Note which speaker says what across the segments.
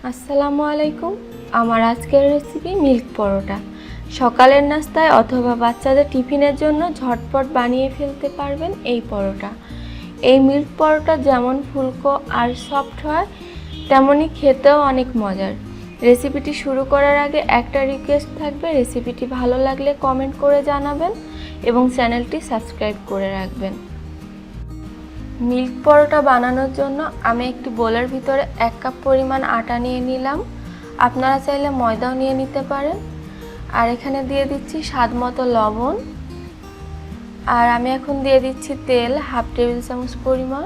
Speaker 1: আসসালামু আলাইকুম। আমার আজকের রেসিপি মিল্ক পরোটা। সকালের নাস্তায় অথবা বাচ্চাদের টিফিনের জন্য ঝটপট বানিয়ে ফেলতে পারবেন এই পরোটা। এই মিল্ক পরোটা যেমন ফুলকো আর সফট হয়, তেমনই খেতেও অনেক মজার। রেসিপিটি শুরু করার আগে একটা রিকোয়েস্ট থাকবে, রেসিপিটি ভালো লাগলে কমেন্ট করে জানাবেন এবং চ্যানেলটি সাবস্ক্রাইব করে রাখবেন। মিল্ক পরোটা বানানোর জন্য আমি একটি বোলের ভিতরে 1 কাপ পরিমাণ আটা নিয়ে নিলাম। আপনারা চাইলে ময়দাও নিয়ে নিতে পারেন। আর এখানে দিয়ে দিচ্ছি স্বাদ মতো লবণ। আর আমি এখন দিয়ে দিচ্ছি তেল 1/2 টেবিল চামচ পরিমাণ।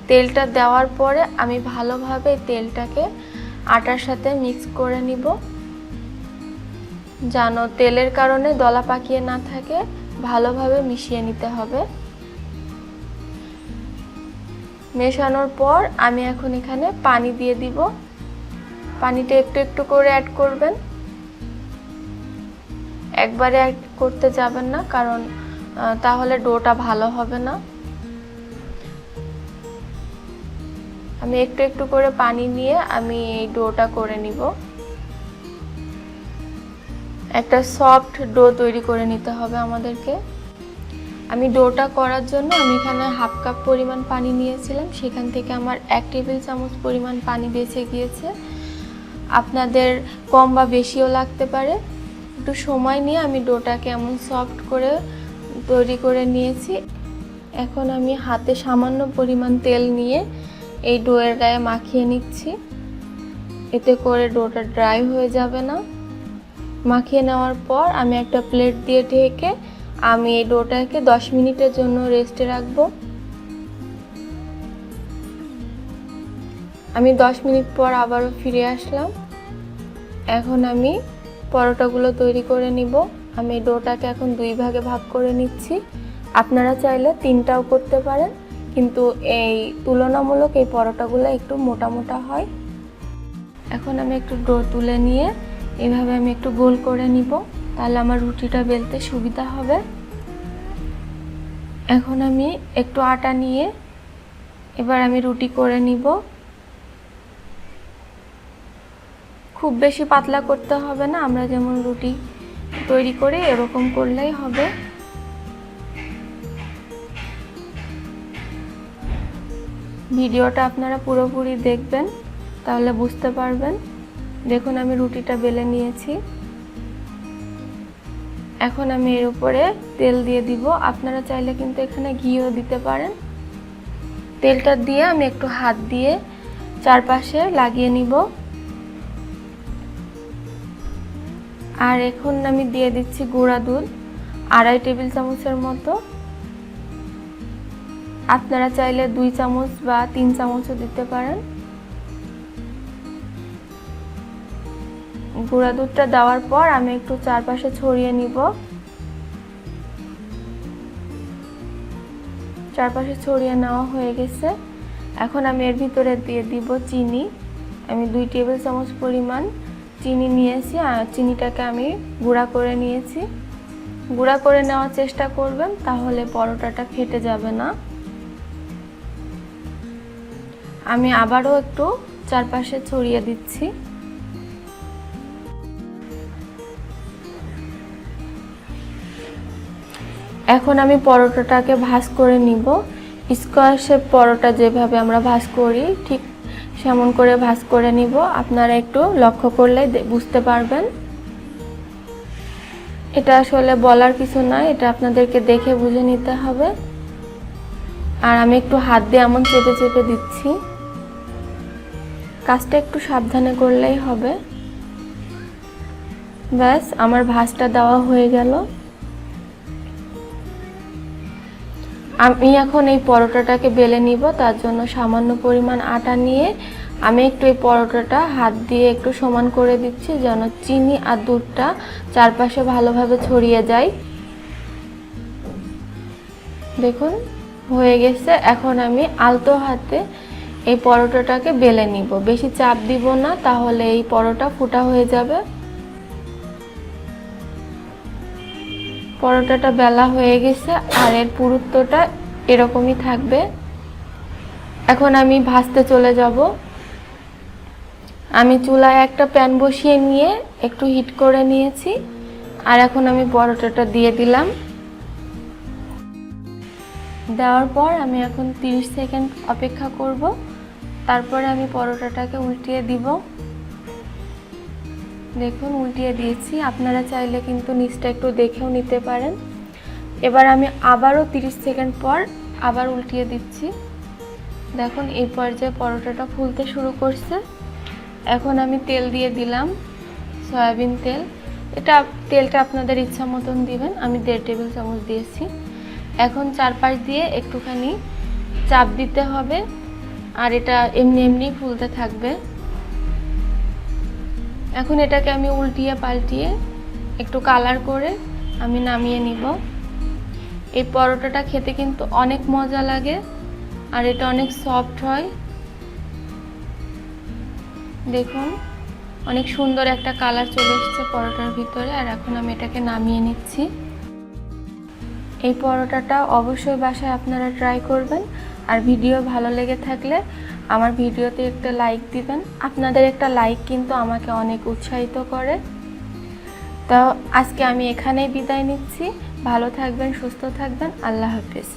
Speaker 1: তেলটা দেওয়ার পরে আমি ভালোভাবে তেলটাকে আটার সাথে মিক্স করে নিব, যেন তেলের কারণে দলা পাকিয়ে না থাকে। ভালোভাবে মিশিয়ে নিতে হবে। মেশানোর পর আমি এখন এখানে পানি দিয়ে দিব। পানিটা একটু একটু করে অ্যাড করবেন, একবারে অ্যাড করতে যাবেন না, কারণ তাহলে ডোটা ভালো হবে না। আমি একটু একটু করে পানি নিয়ে আমি এই ডোটা করে নিব। একটা সফট ডো তৈরি করে নিতে হবে আমাদেরকে। আমি ডোটা করার জন্য আমি এখানে 1/2 কাপ পরিমাণ পানি নিয়েছিলাম, সেখান থেকে আমার 1 টেবিল চামচ পরিমাণ পানি বেঁচে গিয়েছে। আপনাদের কম বা বেশিও লাগতে পারে। একটু সময় নিয়ে আমি ডোটাকে এমন সফট করে তৈরি করে নিয়েছি। এখন আমি হাতে সামান্য পরিমাণ তেল নিয়ে এই ডোয়ের গায়ে মাখিয়ে নিচ্ছি, এতে করে ডোটা ড্রাই হয়ে যাবে না। মাখিয়ে নেওয়ার পর আমি একটা প্লেট দিয়ে ঢেকে আমি এই ডোটাকে 10 মিনিটের জন্য রেস্টে রাখবো। আমি 10 মিনিট পর আবারও ফিরে আসলাম। এখন আমি পরোটাগুলো তৈরি করে নিব। আমি এই ডোটাকে এখন 2 ভাগে ভাগ করে নিচ্ছি। আপনারা চাইলে 3টাও করতে পারেন, কিন্তু এই তুলনামূলক এই পরোটাগুলো একটু মোটা মোটা হয়। এখন আমি একটু ডো তুলে নিয়ে এভাবে আমি একটু গোল করে নিব, তাহলে আমার রুটিটা বেলতে সুবিধা হবে। এখন আমি একটু আটা নিয়ে এবার আমি রুটি করে নিব। খুব বেশি পাতলা করতে হবে না, আমরা যেমন রুটি তৈরি করি এরকম করলেই হবে। ভিডিওটা আপনারা পুরোপুরি দেখবেন, তাহলে বুঝতে পারবেন। দেখুন আমি রুটিটা বেলে নিয়েছি। এখন আমি এর উপরে তেল দিয়ে দিব। আপনারা চাইলে কিন্তু এখানে ঘিও দিতে পারেন। তেলটা দিয়ে আমি একটু হাত দিয়ে চারপাশে লাগিয়ে নিব। আর এখন আমি দিয়ে দিচ্ছি গুঁড়া দুধ 2.5 টেবিল চামচের মতো। আপনারা চাইলে 2 চামচ বা 3 চামচও দিতে পারেন। গুঁড়া দুধটা দেওয়ার পর আমি একটু চারপাশে ছড়িয়ে নিব। চারপাশে ছড়িয়ে নেওয়া হয়ে গেছে। এখন আমি এর ভিতরে দিয়ে দিব চিনি। আমি 2 টেবিল চামচ পরিমাণ চিনি নিয়েছি, আর চিনিটাকে আমি গুঁড়া করে নিয়েছি। গুঁড়া করে নেওয়ার চেষ্টা করবেন, তাহলে পরোটাটা ফেটে যাবে না। আমি আবারও একটু চারপাশে ছড়িয়ে দিচ্ছি। এখন আমি পরোটাটাকে ভাঁজ করে নিব। স্কোয়ার শেপ পরোটা যেভাবে আমরা ভাঁজ করি ঠিক সেমন করে ভাঁজ করে নিব। আপনারা একটু লক্ষ্য করলে বুঝতে পারবেন। এটা আসলে বলার কিছু নয়, এটা আপনাদেরকে দেখে বুঝে নিতে হবে। আর আমি একটু হাত দিয়ে এমন চেপে চেপে দিচ্ছি। কাজটা একটু সাবধানে করলেই হবে। ব্যাস, আমার ভাঁজটা দেওয়া হয়ে গেল। আমি এখন এই পরোটাটাকে বেলে নিব। তার জন্য সামান্য পরিমাণ আটা নিয়ে আমি একটু এই পরোটাটা হাত দিয়ে একটু সমান করে দিচ্ছি, যেন চিনি আর দুধটা চারপাশে ভালোভাবে ছড়িয়ে যায়। দেখুন হয়ে গেছে। এখন আমি আলতো হাতে এই পরোটাটাকে বেলে নিব। বেশি চাপ দিব না, তাহলে এই পরোটা ফুটা হয়ে যাবে। পরোটাটা বেলা হয়ে গেছে, আর এর পুরুত্বটা এরকমই থাকবে। এখন আমি ভাজতে চলে যাব। আমি চুলায় একটা প্যান বসিয়ে নিয়ে একটু হিট করে নিয়েছি, আর এখন আমি পরোটাটা দিয়ে দিলাম। দেওয়ার পর আমি এখন 30 সেকেন্ড অপেক্ষা করব, তারপরে আমি পরোটাটাকে উল্টিয়ে দিব। দেখুন উল্টিয়ে দিয়েছি, আপনারা চাইলে কিন্তু নিচটা একটু দেখেও নিতে পারেন। এবার আমি আবারও 30 সেকেন্ড পর আবার উল্টিয়ে দিচ্ছি। দেখুন এই পর্যায়ে পরোটাটা ফুলতে শুরু করছে। এখন আমি তেল দিয়ে দিলাম, সয়াবিন তেল। তেলটা আপনাদের ইচ্ছা মতন দিবেন, আমি 1.5 টেবিল চামচ দিয়েছি। এখন চারপাশ দিয়ে একটুখানি চাপ দিতে হবে, আর এটা এমনি এমনি ফুলতে থাকবে। এখন এটাকে আমি উল্টিয়ে পাল্টিয়ে একটু কালার করে আমি নামিয়ে নিব। এই পরোটাটা খেতে কিন্তু অনেক মজা লাগে, আর এটা অনেক সফট হয়। দেখুন অনেক সুন্দর একটা কালার চলে এসেছে পরোটার ভিতরে। আর এখন আমি এটাকে নামিয়ে নিচ্ছি। এই পরোটাটা অবশ্যই বাসায় আপনারা ট্রাই করবেন। আর ভিডিও ভালো লেগে থাকলে আমার ভিডিওতে একটা লাইক দিবেন। আপনাদের একটা লাইক কিন্তু আমাকে অনেক উৎসাহিত করে। তো আজকে আমি এখানেই বিদায় নিচ্ছি। ভালো থাকবেন, সুস্থ থাকবেন। আল্লাহ হাফেজ।